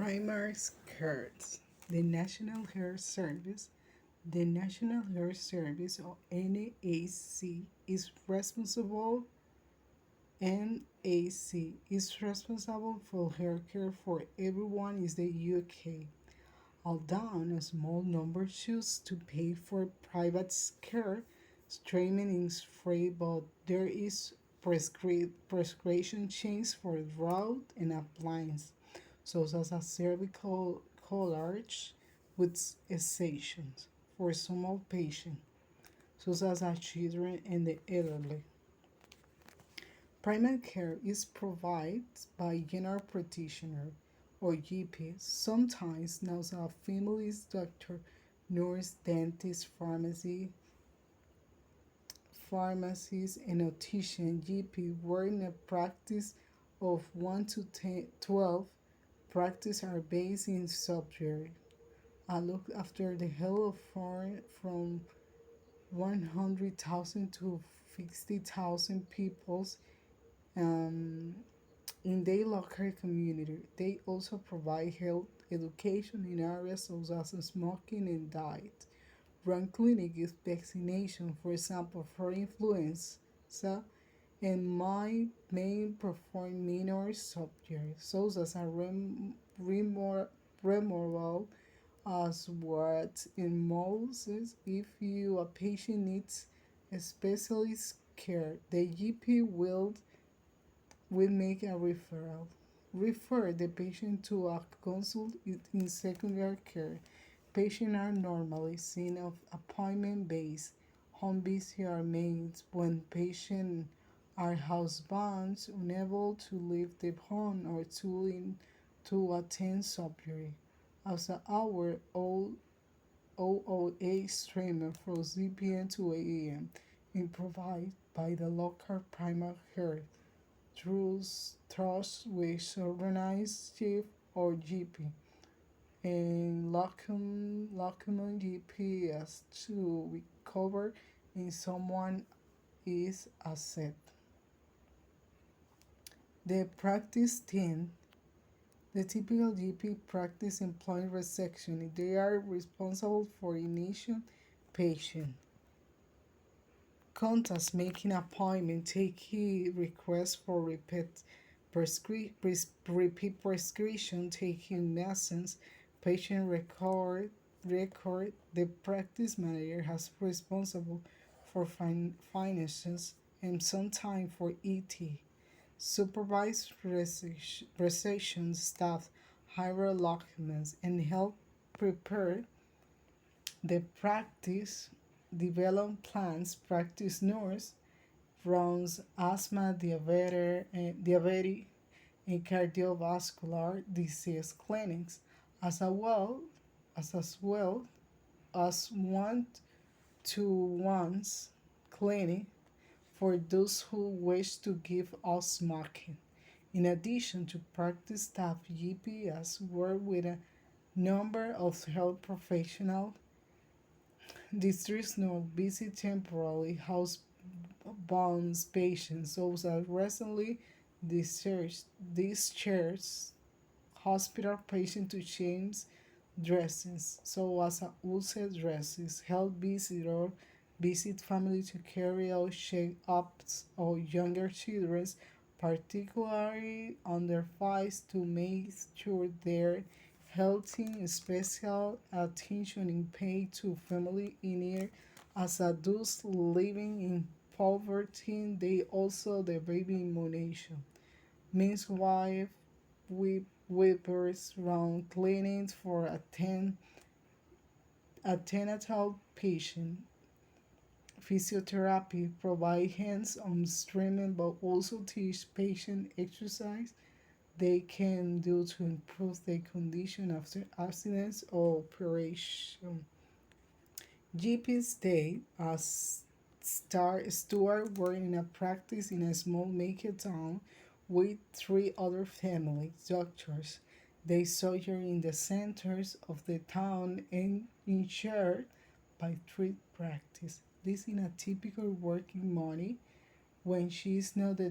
Primary care. The National Health Service. The National Health Service, or NAC, is responsible NAC is responsible for healthcare for everyone in the UK. Although a small number choose to pay for private care, streaming is free, but there is prescription change for route and appliance, such as a cervical collage with exceptions for small patients, such as children and the elderly. Primary care is provided by general practitioner or GP, sometimes known as a family doctor, nurse, dentist, pharmacist, and optician. GP work in a practice of 1 to 12. Practice are based in subsidiary. I look after the health of from 100,000 to 50,000 people um, in their local community. They also provide health education in areas such as smoking and diet. Run clinic is vaccination, for example, for influenza, and my main perform minor subjects, such as a removal as what in Moses. If you a patient needs a specialist care, the GP will make a referral. Refer the patient to a consult in secondary care. Patients are normally seen of appointment based. Home visits are made when patients are housebound, unable to leave their home, or too ill to attend surgery. As an hour old OOA streamer from 3 p.m. to 8 a.m. and provided by the local primary care through trust with organized chief or GP, and Locum GP as to recover in someone is asset. The practice team. The typical GP practice employee resection. They are responsible for initial patient contacts, making appointment, taking requests for repeat prescription, taking medicines, patient record. The practice manager has responsible for finances and sometimes for ET. Supervise reception staff, hire documents, and help prepare the practice, develop plans. Practice nurse runs asthma, diabetes, and cardiovascular disease clinics, as well as one to ones clinic for those who wish to give up smoking. In addition to practice staff, GPS work with a number of health professionals. Districts nurse visit temporarily housebound patients, those are recently discharged hospital patients to change dressings, so as a ulcer dresses, health visitor visit family to carry out check-ups of younger children, particularly under 5, to make sure they're healthy. Special attention is paid to family in need as adults living in poverty. They also the baby immunization. Midwife whippers round clinics for antenatal patient. Physiotherapy provide hands-on streaming but also teach patient exercise they can do to improve their condition after accidents or operation. GP stay as Stuart worked in a practice in a small market town with 3 other family doctors. They sojourned in the centers of the town and insured by trade practice. This is a typical working money when she is not the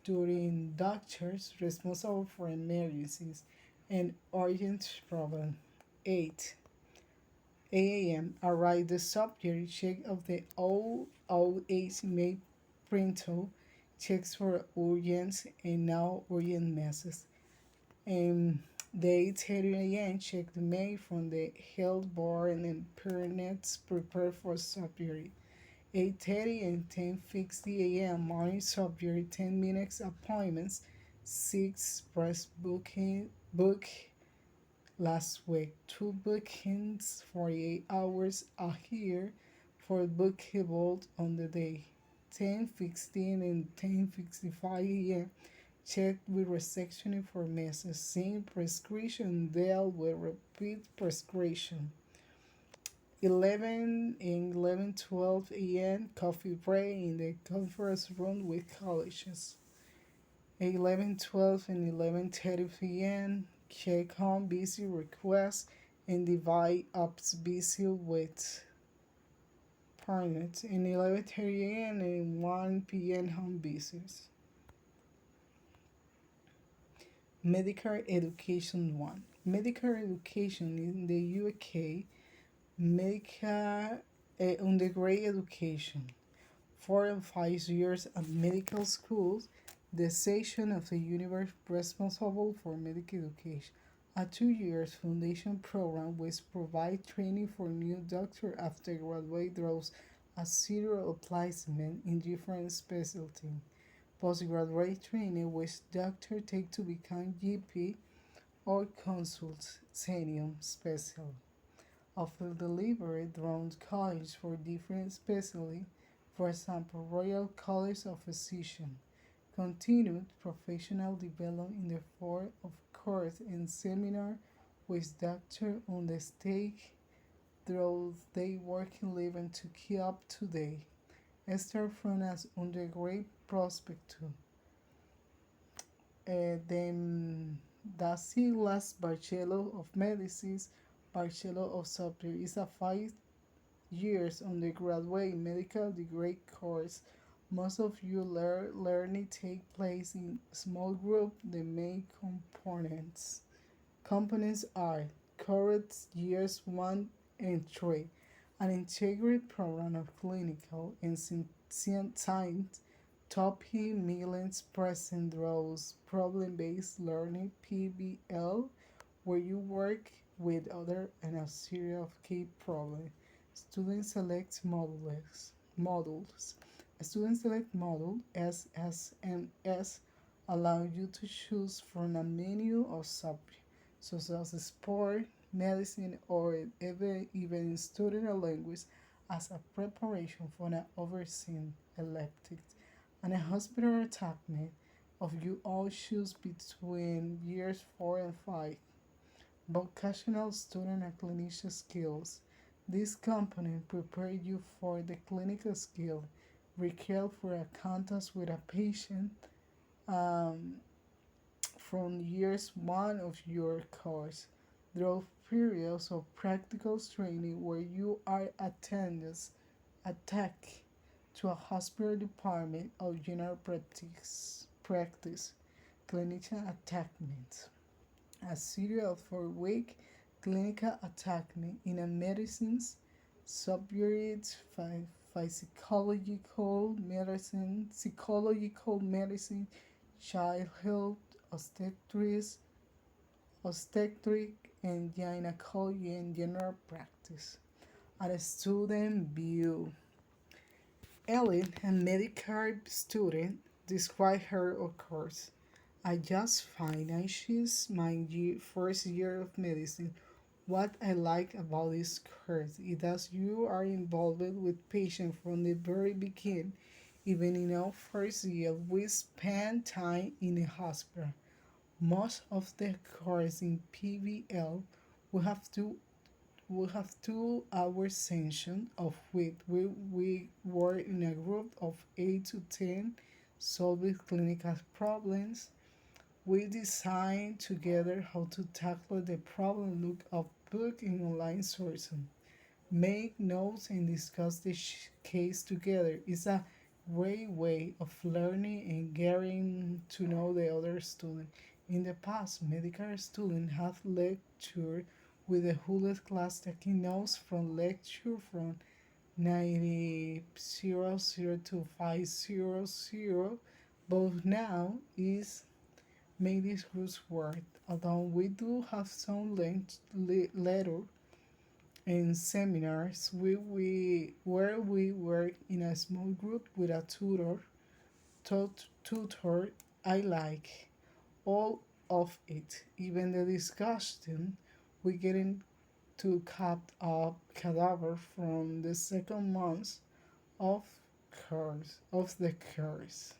during doctors responsible for emergencies. and urgent problem. 8 a.m. Arrive the subject check of the OOH made printout, checks for urgent and now urgent messages. And the 8:30 a.m. check the mail from the health board and parents prepare for surgery. 8:30 and 10:50 a.m. morning surgery 10 minutes appointments. 6 press booking book last week. 2 bookings 48 hours are here for bookable on the day. 10:15 and 10:55 a.m. Check with reception for messages. Same prescription dealt with repeat prescription. 11 and 11:12 a.m. coffee break in the conference room with colleges. 11:12 and 11:30 p.m. check home busy requests and divide up busy with partners. And 11:30 a.m. and 1 p.m. home business. Medical Education 1. Medical education in the UK, medical undergraduate education. 4 and 5 years at medical schools, the section of the university responsible for medical education. A 2 year foundation program which provides training for new doctors after graduate draws a series of placement in different specialties. Postgraduate training which doctors take to become GP or consultation specialist. Often delivered around college for different specialties, for example, Royal College of Physicians. Continued professional development in the form of course and seminar with doctors on the stake through their working living to keep up to date. Start from as undergraduate prospect too. Then the last Bachelor of Medicine, Bachelor of Surgery is a 5 years undergraduate medical degree course. Most of your learning take place in small group. The main components are course years 1 and 3, an integrated program of clinical and science topic millions present roles, problem-based learning PBL, where you work with other and a series of key problems. Student select modules. A student select module SSMS allows you to choose from a menu of subjects such as sport, medicine, or even studying a language as a preparation for an overseen elective and a hospital attachment of you all choose between years 4 and 5. Vocational student and clinician skills. This component prepares you for the clinical skill required for a contact with a patient um, from years 1 of your course through periods of practical training where you are attached to a hospital department of general practice clinician attachment. A series of 4 week clinical attachment in a medicines subject psychological medicine, child health, obstetric and gynecology and general practice. At a student view, Ellen, a medical student, described her course. I just finished my first year of medicine. What I like about this course is that you are involved with patients from the very beginning. Even in our first year, we spend time in the hospital. Most of the course in PBL, we have to we have 2 hour session of which we work in a group of 8 to 10 solving clinical problems. We design together how to tackle the problem, look up book and online sources, make notes and discuss the case together. It's a great way of learning and getting to know the other student. In the past, medical students have lectured with the Hewlett class taking notes from lecture from 9000 to 500, but now is made this group's word. Although we do have some letter and seminars where we work in a small group with a tutor, I like all of it, even the discussion we getting to cut up cadaver from the second month of the course.